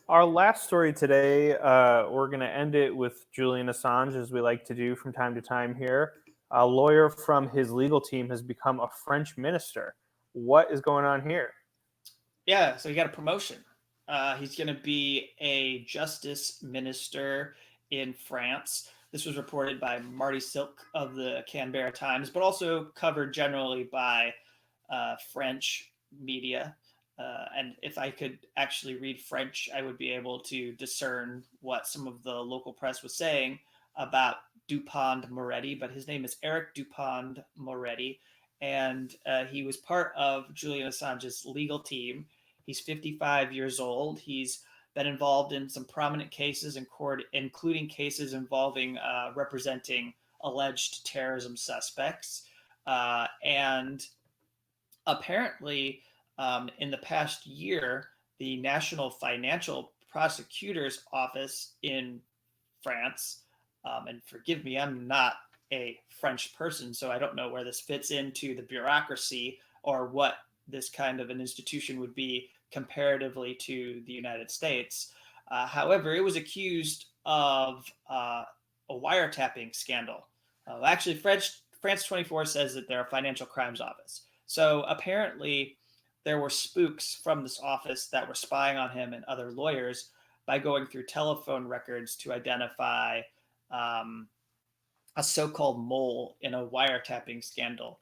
Our last story today, we're going to end it with Julian Assange, as we like to do from time to time here. A lawyer from his legal team has become a French minister. What is going on here? Yeah, so he got a promotion. He's going to be a justice minister in France. This was reported by Marty Silk of the Canberra Times, but also covered generally by French media. And if I could actually read French, I would be able to discern what some of the local press was saying about Dupond-Moretti, but his name is Eric Dupond-Moretti, and he was part of Julian Assange's legal team. He's 55 years old. He's been involved in some prominent cases in court, including cases involving representing alleged terrorism suspects. And apparently, in the past year, the National Financial Prosecutor's Office in France, and forgive me, I'm not a French person, so I don't know where this fits into the bureaucracy or what this kind of an institution would be comparatively to the United States. However, it was accused of a wiretapping scandal. Actually, France 24 says that they're a financial crimes office. So apparently, there were spooks from this office that were spying on him and other lawyers by going through telephone records to identify um, a so-called mole in a wiretapping scandal.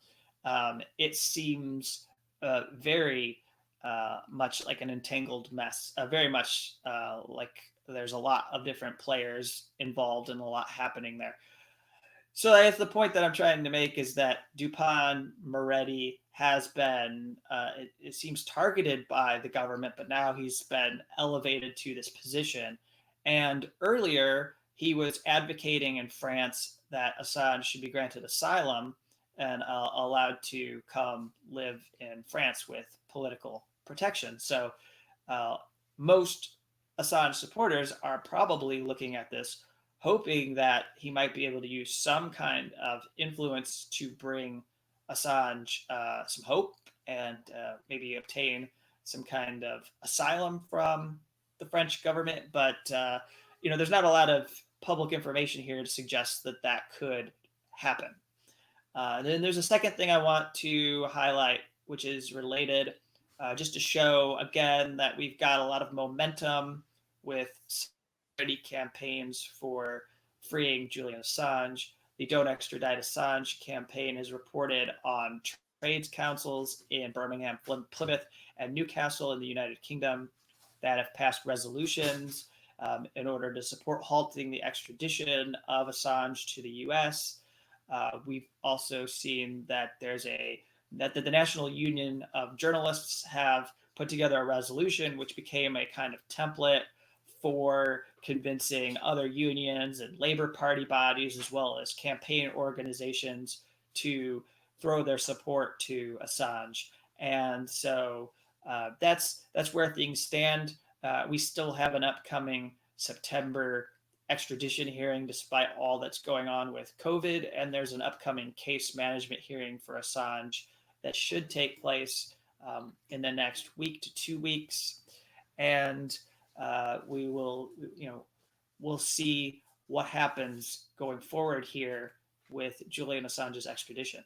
It seems very much like an entangled mess, very much like there's a lot of different players involved and a lot happening there. So I guess the point that I'm trying to make is that Dupont Moretti has been, it seems, targeted by the government, but now he's been elevated to this position. And earlier, he was advocating in France that Assange should be granted asylum and allowed to come live in France with political protection. So uh, most Assange supporters are probably looking at this hoping that he might be able to use some kind of influence to bring Assange some hope and maybe obtain some kind of asylum from the French government. But there's not a lot of public information here to suggest that that could happen. Then there's a second thing I want to highlight, which is related, just to show again that we've got a lot of momentum with campaigns for freeing Julian Assange. The Don't Extradite Assange campaign has reported on trades councils in Birmingham, Plymouth, and Newcastle in the United Kingdom that have passed resolutions in order to support halting the extradition of Assange to the U.S. We've also seen that the National Union of Journalists have put together a resolution which became a kind of template for convincing other unions and labor party bodies as well as campaign organizations to throw their support to Assange. And so that's where things stand. We still have an upcoming September extradition hearing despite all that's going on with COVID, and there's an upcoming case management hearing for Assange that should take place in the next week to 2 weeks, and we will, we'll see what happens going forward here with Julian Assange's extradition.